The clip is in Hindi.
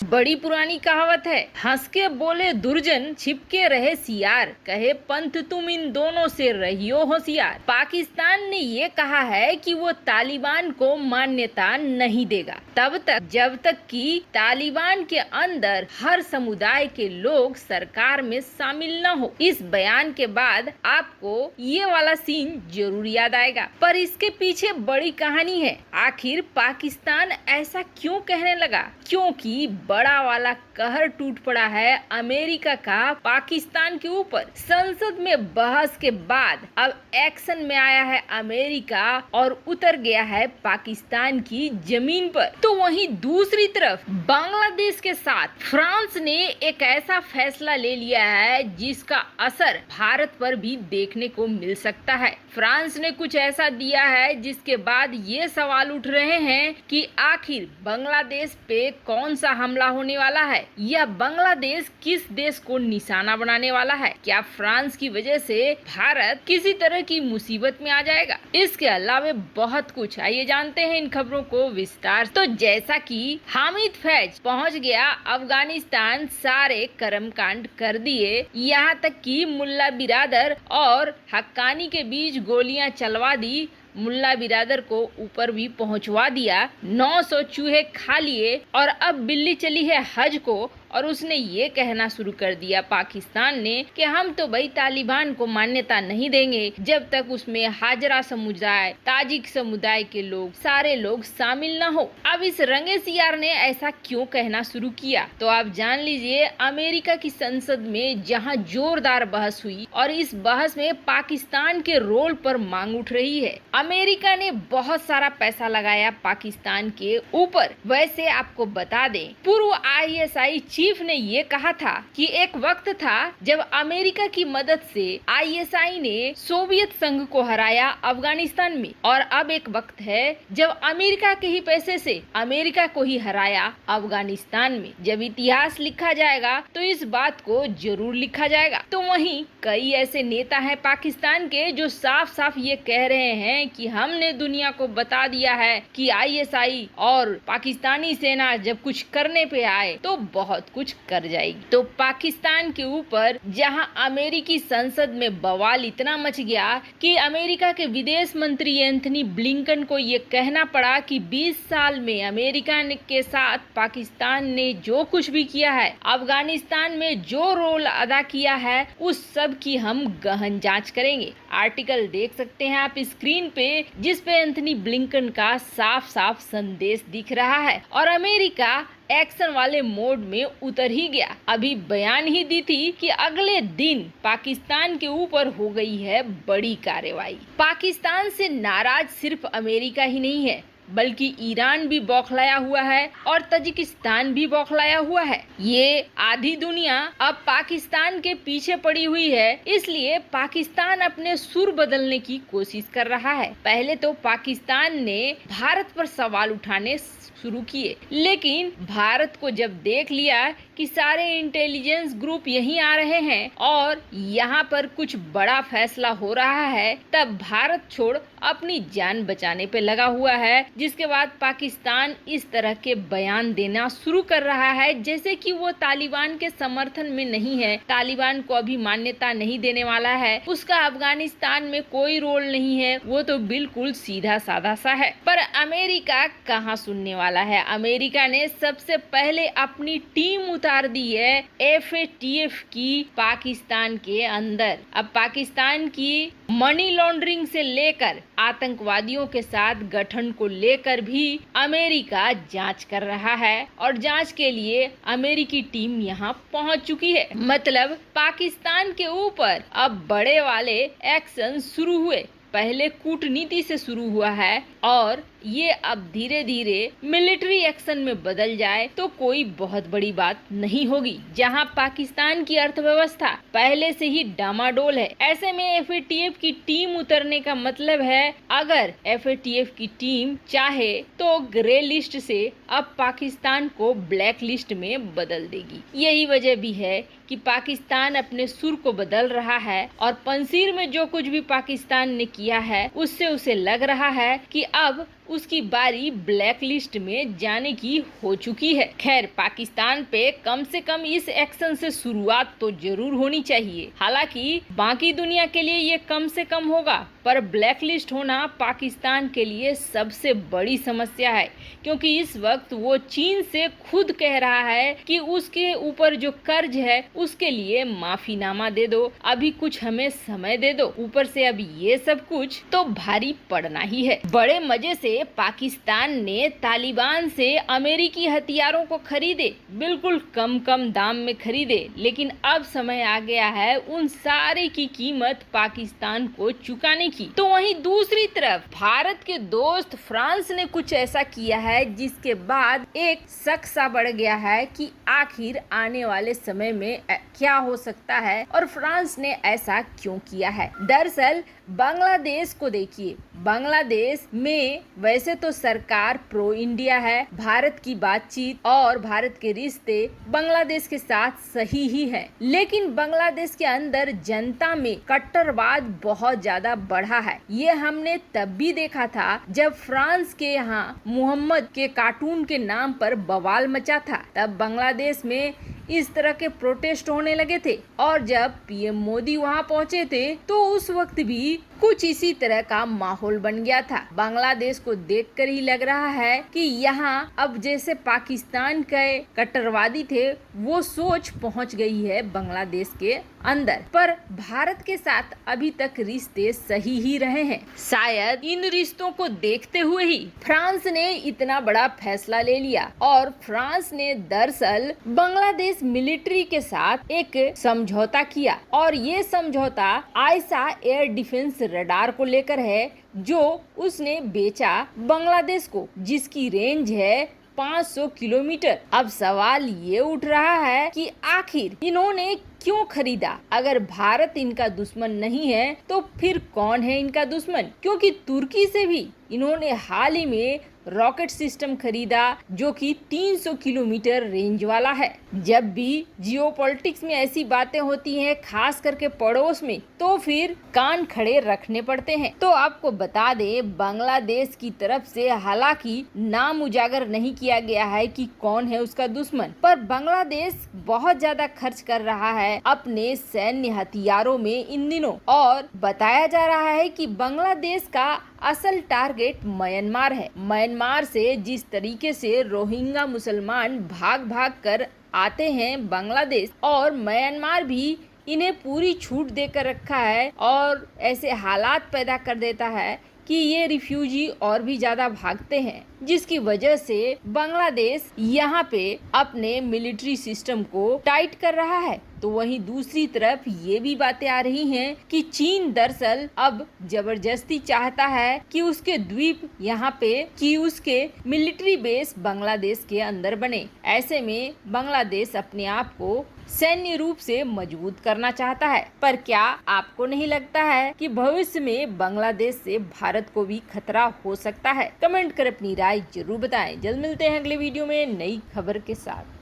बड़ी पुरानी कहावत है, हंस के बोले दुर्जन छिपके रहे सियार, कहे पंथ तुम इन दोनों से रहियो होशियार। पाकिस्तान ने ये कहा है कि वो तालिबान को मान्यता नहीं देगा तब तक जब तक कि तालिबान के अंदर हर समुदाय के लोग सरकार में शामिल न हो। इस बयान के बाद आपको ये वाला सीन जरूर याद आएगा, पर इसके पीछे बड़ी कहानी है। आखिर पाकिस्तान ऐसा क्यों कहने लगा? क्योंकि बड़ा वाला कहर टूट पड़ा है अमेरिका का पाकिस्तान के ऊपर। संसद में बहस के बाद अब एक्शन में आया है अमेरिका और उतर गया है पाकिस्तान की जमीन पर। तो वहीं दूसरी तरफ बांग्लादेश के साथ फ्रांस ने एक ऐसा फैसला ले लिया है जिसका असर भारत पर भी देखने को मिल सकता है। फ्रांस ने कुछ ऐसा दिया है जिसके बाद ये सवाल उठ रहे हैं कि आखिर बांग्लादेश पे कौन सा हमला होने वाला है या बांग्लादेश किस देश को निशाना बनाने वाला है। क्या फ्रांस की वजह से भारत किसी तरह की मुसीबत में आ जाएगा? इसके अलावा बहुत कुछ, आइए जानते हैं इन खबरों को विस्तार। तो जैसा कि हामिद फैज पहुंच गया अफगानिस्तान, सारे कर्मकांड कर दिए, यहाँ तक कि मुल्ला बिरादर और हक्कानी के बीच गोलियां चलवा दी, मुल्ला बिरादर को ऊपर भी पहुंचवा दिया, 900 चूहे खा लिए और अब बिल्ली चली है हज को। और उसने ये कहना शुरू कर दिया पाकिस्तान ने कि हम तो भाई तालिबान को मान्यता नहीं देंगे जब तक उसमें हाजरा समुदाय, ताजिक समुदाय के लोग, सारे लोग शामिल न हो। अब इस रंगे सियार ने ऐसा क्यों कहना शुरू किया, तो आप जान लीजिए। अमेरिका की संसद में जहां जोरदार बहस हुई और इस बहस में पाकिस्तान के रोल पर मांग उठ रही है। अमेरिका ने बहुत सारा पैसा लगाया पाकिस्तान के ऊपर। वैसे आपको बता दें, पूर्व ISI चीफ ने ये कहा था कि एक वक्त था जब अमेरिका की मदद से ISI ने सोवियत संघ को हराया अफगानिस्तान में, और अब एक वक्त है जब अमेरिका के ही पैसे से अमेरिका को ही हराया अफगानिस्तान में। जब इतिहास लिखा जाएगा तो इस बात को जरूर लिखा जाएगा। तो वहीं कई ऐसे नेता हैं पाकिस्तान के जो साफ साफ ये कह रहे हैं कि हमने दुनिया को बता दिया है कि ISI और पाकिस्तानी सेना जब कुछ करने पे आए तो बहुत कुछ कर जाएगी। तो पाकिस्तान के ऊपर जहां अमेरिकी संसद में बवाल इतना मच गया कि अमेरिका के विदेश मंत्री एंथनी ब्लिंकन को ये कहना पड़ा कि 20 साल में अमेरिका के साथ पाकिस्तान ने जो कुछ भी किया है, अफगानिस्तान में जो रोल अदा किया है, उस सब की हम गहन जांच करेंगे। आर्टिकल देख सकते हैं आप स्क्रीन पे, जिस पे एंथनी ब्लिंकन का साफ साफ संदेश दिख रहा है और अमेरिका एक्शन वाले मोड में उतर ही गया। अभी बयान ही दी थी कि अगले दिन पाकिस्तान के ऊपर हो गई है बड़ी कार्रवाई। पाकिस्तान से नाराज सिर्फ अमेरिका ही नहीं है, बल्कि ईरान भी बौखलाया हुआ है और तजिकिस्तान भी बौखलाया हुआ है। ये आधी दुनिया अब पाकिस्तान के पीछे पड़ी हुई है, इसलिए पाकिस्तान अपने सुर बदलने की कोशिश कर रहा है। पहले तो पाकिस्तान ने भारत पर सवाल उठाने शुरू किए, लेकिन भारत को जब देख लिया कि सारे इंटेलिजेंस ग्रुप यहीं आ रहे हैं और यहाँ पर कुछ बड़ा फैसला हो रहा है, तब भारत छोड़ अपनी जान बचाने पे लगा हुआ है। जिसके बाद पाकिस्तान इस तरह के बयान देना शुरू कर रहा है जैसे कि वो तालिबान के समर्थन में नहीं है, तालिबान को अभी मान्यता नहीं देने वाला है, उसका अफगानिस्तान में कोई रोल नहीं है, वो तो बिल्कुल सीधा साधा सा है। पर अमेरिका कहाँ सुनने वाला है। अमेरिका ने सबसे पहले अपनी टीम उतार दी है FATF की पाकिस्तान के अंदर। अब पाकिस्तान की मनी लॉन्ड्रिंग से लेकर आतंकवादियों के साथ गठन को लेकर भी अमेरिका जांच कर रहा है और जांच के लिए अमेरिकी टीम यहां पहुंच चुकी है। मतलब पाकिस्तान के ऊपर अब बड़े वाले एक्शन शुरू हुए। पहले कूटनीति से शुरू हुआ है और ये अब धीरे धीरे मिलिट्री एक्शन में बदल जाए तो कोई बहुत बड़ी बात नहीं होगी। जहां पाकिस्तान की अर्थव्यवस्था पहले से ही डामाडोल है, ऐसे में FATF की टीम उतरने का मतलब है अगर FATF की टीम चाहे तो ग्रे लिस्ट से अब पाकिस्तान को ब्लैक लिस्ट में बदल देगी। यही वजह भी है कि पाकिस्तान अपने सुर को बदल रहा है और पंसीर में जो कुछ भी पाकिस्तान ने किया है उससे उसे लग रहा है कि अब उसकी बारी ब्लैक लिस्ट में जाने की हो चुकी है। खैर, पाकिस्तान पे कम से कम इस एक्शन से शुरुआत तो जरूर होनी चाहिए। हालांकि बाकी दुनिया के लिए ये कम से कम होगा, पर ब्लैक लिस्ट होना पाकिस्तान के लिए सबसे बड़ी समस्या है, क्योंकि इस वक्त वो चीन से खुद कह रहा है कि उसके ऊपर जो कर्ज है उसके लिए माफीनामा दे दो, अभी कुछ हमें समय दे दो। ऊपर से अभी ये सब कुछ तो भारी पड़ना ही है। बड़े मजे से पाकिस्तान ने तालिबान से अमेरिकी हथियारों को खरीदे, बिल्कुल कम कम दाम में खरीदे, लेकिन अब समय आ गया है उन सारे की कीमत पाकिस्तान को चुकाने की। तो वहीं दूसरी तरफ भारत के दोस्त फ्रांस ने कुछ ऐसा किया है जिसके बाद एक शक सा बढ़ गया है कि आखिर आने वाले समय में क्या हो सकता है और फ्रांस ने ऐसा क्यों किया है। दरअसल बांग्लादेश को देखिए, बांग्लादेश में वैसे तो सरकार प्रो इंडिया है, भारत की बातचीत और भारत के रिश्ते बांग्लादेश के साथ सही ही है, लेकिन बांग्लादेश के अंदर जनता में कट्टरवाद बहुत ज्यादा बढ़ा है। ये हमने तब भी देखा था जब फ्रांस के यहाँ मोहम्मद के कार्टून के नाम पर बवाल मचा था, तब बांग्लादेश में इस तरह के प्रोटेस्ट होने लगे थे, और जब पीएम मोदी वहां पहुंचे थे तो उस वक्त भी कुछ इसी तरह का माहौल बन गया था। बांग्लादेश को देखकर ही लग रहा है कि यहाँ अब जैसे पाकिस्तान के कट्टरवादी थे वो सोच पहुंच गई है बांग्लादेश के अंदर। पर भारत के साथ अभी तक रिश्ते सही ही रहे हैं। शायद इन रिश्तों को देखते हुए ही फ्रांस ने इतना बड़ा फैसला ले लिया, और फ्रांस ने दरअसल बांग्लादेश मिलिट्री के साथ एक समझौता किया, और ये समझौता आयशा एयर डिफेंस रडार को लेकर है, जो उसने बेचा बांग्लादेश को, जिसकी रेंज है 500 किलोमीटर। अब सवाल ये उठ रहा है कि आखिर इन्होंने क्यों खरीदा? अगर भारत इनका दुश्मन नहीं है तो फिर कौन है इनका दुश्मन? क्योंकि तुर्की से भी इन्होंने हाल ही में रॉकेट सिस्टम खरीदा जो कि 300 किलोमीटर रेंज वाला है। जब भी जियोपॉलिटिक्स में ऐसी बातें होती हैं, खास करके पड़ोस में, तो फिर कान खड़े रखने पड़ते हैं। तो आपको बता दें, बांग्लादेश की तरफ से हालांकि नाम उजागर नहीं किया गया है कि कौन है उसका दुश्मन, पर बांग्लादेश बहुत ज्यादा खर्च कर रहा है अपने सैन्य हथियारों में इन दिनों, और बताया जा रहा है कि बांग्लादेश का असल टारगेट म्यांमार है। म्यांमार से जिस तरीके से रोहिंग्या मुसलमान भाग भाग कर आते हैं बांग्लादेश, और म्यांमार भी इन्हें पूरी छूट देकर रखा है और ऐसे हालात पैदा कर देता है कि ये रिफ्यूजी और भी ज्यादा भागते हैं, जिसकी वजह से बांग्लादेश यहाँ पे अपने मिलिट्री सिस्टम को टाइट कर रहा है। तो वहीं दूसरी तरफ ये भी बातें आ रही हैं कि चीन दरअसल अब जबरदस्ती चाहता है कि उसके द्वीप यहाँ पे कि उसके मिलिट्री बेस बांग्लादेश के अंदर बने। ऐसे में बांग्लादेश अपने आप को सैन्य रूप से मजबूत करना चाहता है। पर क्या आपको नहीं लगता है कि भविष्य में बांग्लादेश से भारत को भी खतरा हो सकता है? कमेंट कर अपनी राय जरूर बताएं। जल्द मिलते हैं अगले वीडियो में नई खबर के साथ।